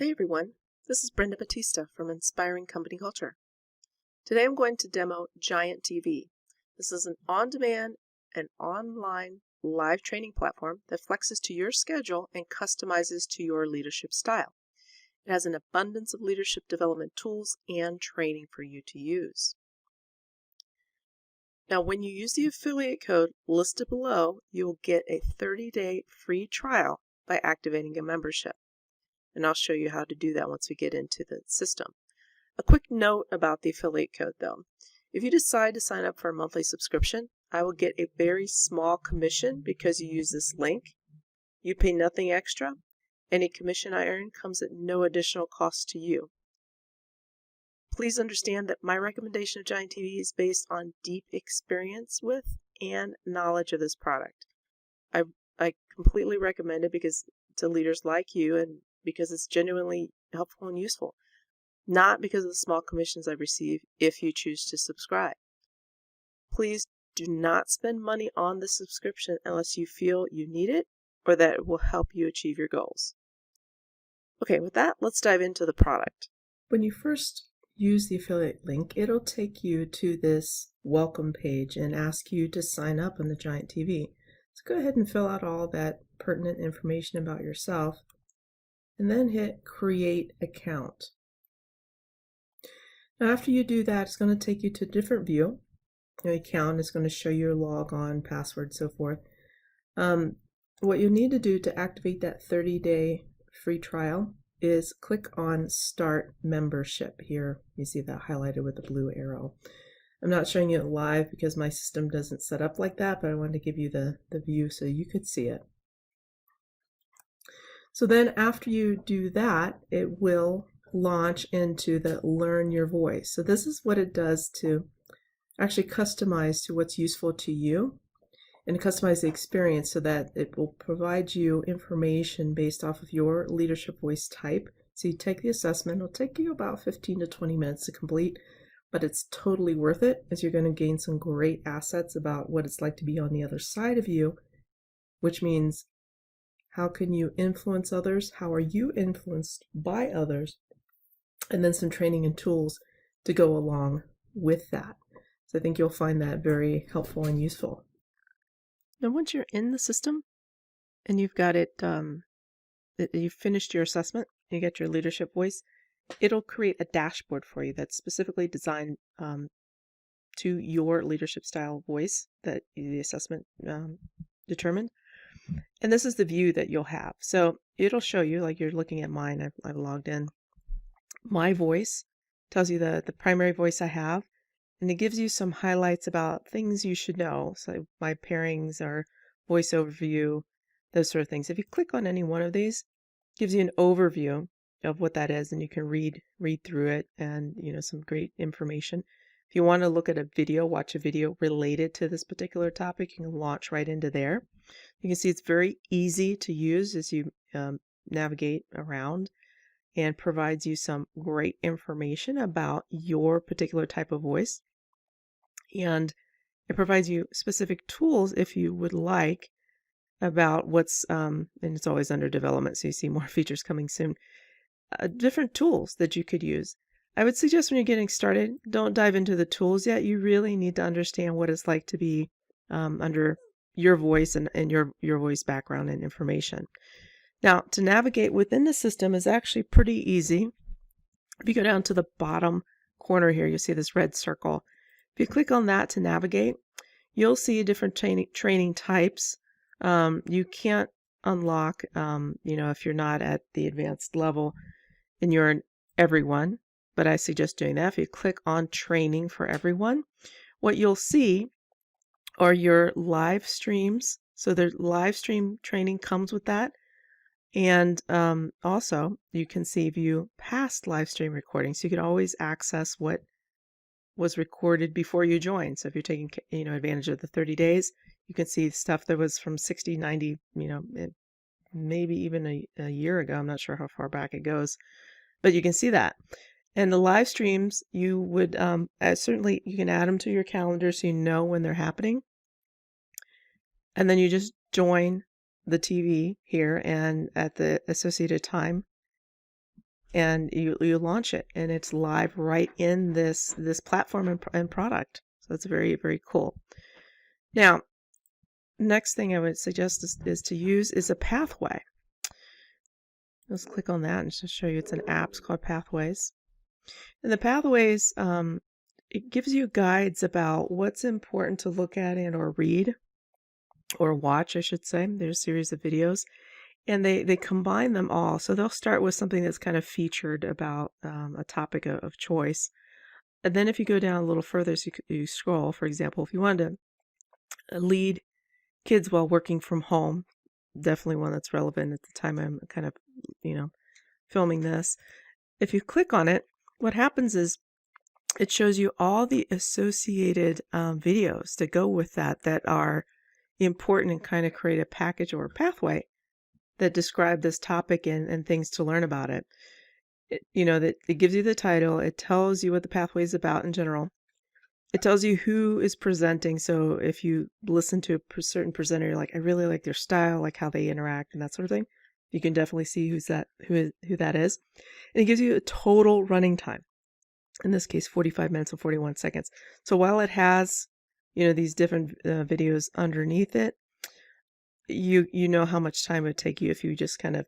Hey everyone, this is Brenda Batista from Inspiring Company Culture. Today I'm going to demo GiantTV. This is an on-demand and online live training platform that flexes to your schedule and customizes to your leadership style. It has an abundance of leadership development tools and training for you to use. Now, when you use the affiliate code listed below, you will get a 30-day free trial by activating a membership. And I'll show you how to do that once we get into the system. A quick note about the affiliate code though. If you decide to sign up for a monthly subscription, I will get a very small commission because you use this link. You pay nothing extra. Any commission I earn comes at no additional cost to you. Please understand that my recommendation of GiantTV is based on deep experience with and knowledge of this product. I completely recommend it because to leaders like you and because it's genuinely helpful and useful, not because of the small commissions I receive if you choose to subscribe. Please do not spend money on the subscription unless you feel you need it or that it will help you achieve your goals. Okay, with that, let's dive into the product. When you first use the affiliate link, it'll take you to this welcome page and ask you to sign up on the GiantTV. So go ahead and fill out all that pertinent information about yourself and then hit create account. Now after you do that, it's going to take you to a different view. Your account is going to show your logon, password, so forth. What you need to do to activate that 30-day free trial is click on Start Membership. Here you see that highlighted with the blue arrow. I'm not showing you it live because my system doesn't set up like that, but I wanted to give you the view so you could see it. So then after you do that, it will launch into the Learn Your Voice. So this is what it does to actually customize to what's useful to you and customize the experience so that it will provide you information based off of your leadership voice type. So you take the assessment. It'll take you about 15 to 20 minutes to complete, but it's totally worth it as you're going to gain some great assets about what it's like to be on the other side of you, which means how can you influence others? How are you influenced by others? And then some training and tools to go along with that. So I think you'll find that very helpful and useful. Now once you're in the system and you've got it, you've finished your assessment, you get your leadership voice, it'll create a dashboard for you that's specifically designed to your leadership style voice that the assessment determined. And this is the view that you'll have. So it'll show you, like you're looking at mine, I've logged in. My voice tells you the primary voice I have, and it gives you some highlights about things you should know. So my pairings or voice overview, those sort of things. If you click on any one of these, it gives you an overview of what that is, and you can read through it and some great information. If you want to look at a video, watch a video related to this particular topic, you can launch right into there. You can see it's very easy to use as you navigate around and provides you some great information about your particular type of voice. And it provides you specific tools if you would like about what's, and it's always under development, so you see more features coming soon, different tools that you could use. I would suggest when you're getting started, don't dive into the tools yet. You really need to understand what it's like to be under your voice and your voice background and information. Now, to navigate within the system is actually pretty easy. If you go down to the bottom corner here, you'll see this red circle. If you click on that to navigate, you'll see different training types. You can't unlock, if you're not at the advanced level and you're in everyone, but I suggest doing that. If you click on training for everyone, what you'll see are your live streams. So the live stream training comes with that. And also you can view past live stream recordings. So you can always access what was recorded before you join. So if you're taking advantage of the 30 days, you can see stuff that was from 60, 90, maybe even a year ago. I'm not sure how far back it goes, but you can see that. And the live streams, you would certainly, you can add them to your calendar so you know when they're happening. And then you just join the TV here, and at the associated time, and you launch it, and it's live right in this platform and product. So it's very, very cool. Now, next thing I would suggest is to use is a pathway. Let's click on that and just show you it's an app. It's called Pathways. And the Pathways, it gives you guides about what's important to look at and or read or watch, I should say. There's a series of videos, and they combine them all. So they'll start with something that's kind of featured about a topic of choice. And then if you go down a little further, so you scroll, for example, if you wanted to lead kids while working from home, definitely one that's relevant at the time I'm kind of, filming this. If you click on it, what happens is it shows you all the associated videos that go with that are important and kind of create a package or a pathway that describe this topic and things to learn about it. That it gives you the title. It tells you what the pathway is about in general. It tells you who is presenting. So if you listen to a certain presenter, you're like, I really like their style, like how they interact and that sort of thing. You can definitely see who that is. And it gives you a total running time. In this case, 45 minutes and 41 seconds. So while it has, these different videos underneath it, you know how much time it would take you if you just kind of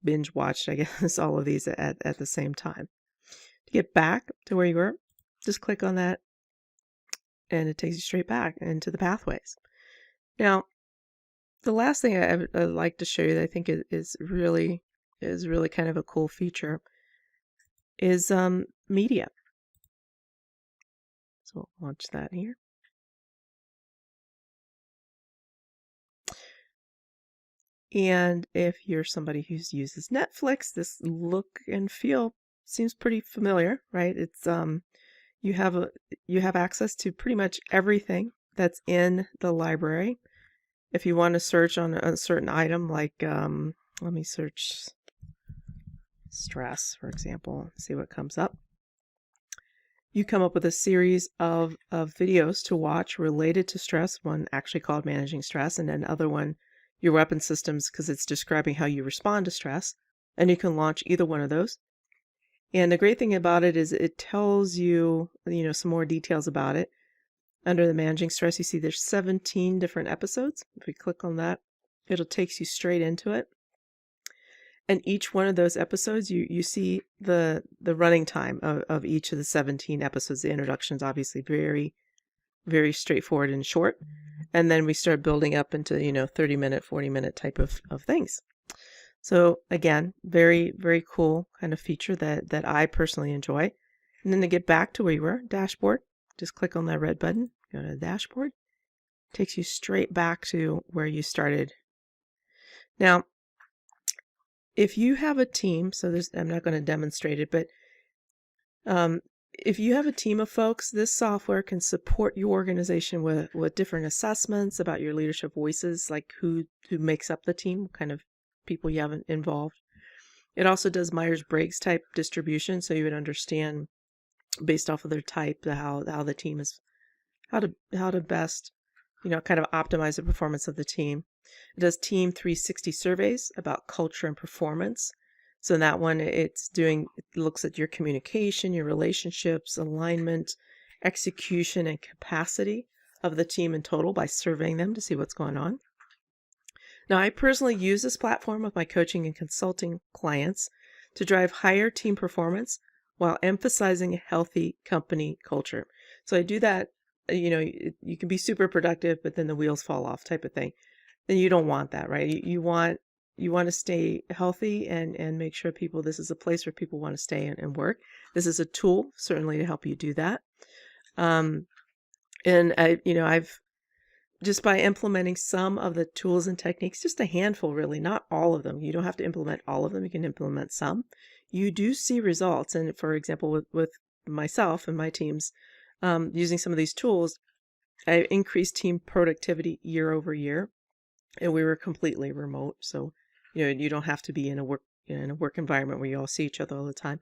binge watched, I guess, all of these at the same time. To get back to where you were, just click on that, and it takes you straight back into the pathways. Now, the last thing I'd like to show you that I think is really kind of a cool feature is media. So we'll launch that here. And if you're somebody who uses Netflix, this look and feel seems pretty familiar, right? It's you have access to pretty much everything that's in the library. If you want to search on a certain item, like let me search stress, for example, see what comes up. You come up with a series of videos to watch related to stress, one actually called Managing Stress, and then another one, Your Weapon Systems, because it's describing how you respond to stress. And you can launch either one of those. And the great thing about it is it tells you, some more details about it. Under the Managing Stress, you see there's 17 different episodes. If we click on that, it'll take you straight into it. And each one of those episodes, you see the running time of each of the 17 episodes. The introduction is obviously very, very straightforward and short. And then we start building up into, 30-minute, 40-minute type of things. So again, very, very cool kind of feature that I personally enjoy. And then to get back to where you were, dashboard, just click on that red button, go to the dashboard. Takes you straight back to where you started. Now, if you have a team, I'm not going to demonstrate it, but if you have a team of folks, this software can support your organization with different assessments about your leadership voices, like who makes up the team, what kind of people you have involved. It also does Myers-Briggs type distribution, so you would understand based off of their type how the team is, how to best, kind of optimize the performance of the team. It does Team 360 surveys about culture and performance. So in that one, it looks at your communication, your relationships, alignment, execution, and capacity of the team in total by surveying them to see what's going on. Now, I personally use this platform with my coaching and consulting clients to drive higher team performance while emphasizing a healthy company culture. So I do that, you can be super productive, but then the wheels fall off type of thing. Then you don't want that, right? You want to stay healthy and make sure this is a place where people want to stay and work. This is a tool certainly to help you do that. And I've just by implementing some of the tools and techniques, just a handful really, not all of them. You don't have to implement all of them. You can implement some. You do see results. And for example, with myself and my teams, using some of these tools, I increased team productivity year over year. And we were completely remote, so you don't have to be in a work environment where you all see each other all the time.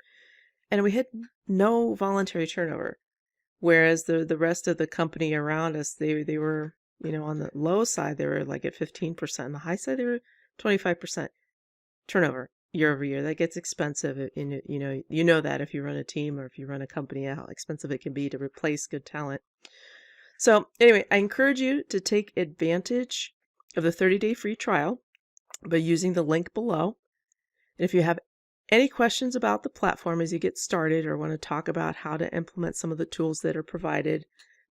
And we had no voluntary turnover, whereas the rest of the company around us, they were on the low side they were like at 15%, on the high side they were 25% turnover. year over year. That gets expensive. You know that if you run a team or if you run a company, how expensive it can be to replace good talent. So anyway, I encourage you to take advantage of the 30-day free trial by using the link below. And if you have any questions about the platform as you get started or want to talk about how to implement some of the tools that are provided,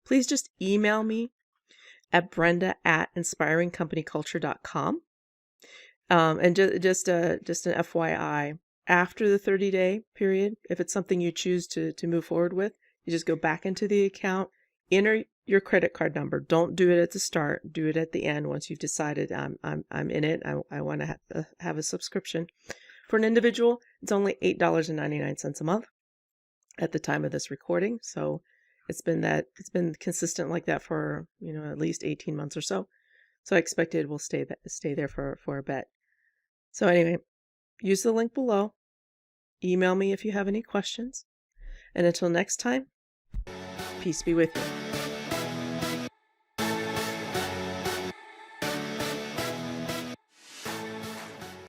please just email me at brenda@inspiringcompanyculture.com. And just an FYI, after the 30-day period, if it's something you choose to move forward with, you just go back into the account, enter your credit card number. Don't do it at the start. Do it at the end once you've decided I'm in it. I want to have a subscription. For an individual, it's only $8.99 a month at the time of this recording. So it's been consistent like that for at least 18 months or so. So I expect it will stay there for a bit. So anyway, use the link below. Email me if you have any questions. And until next time, peace be with you.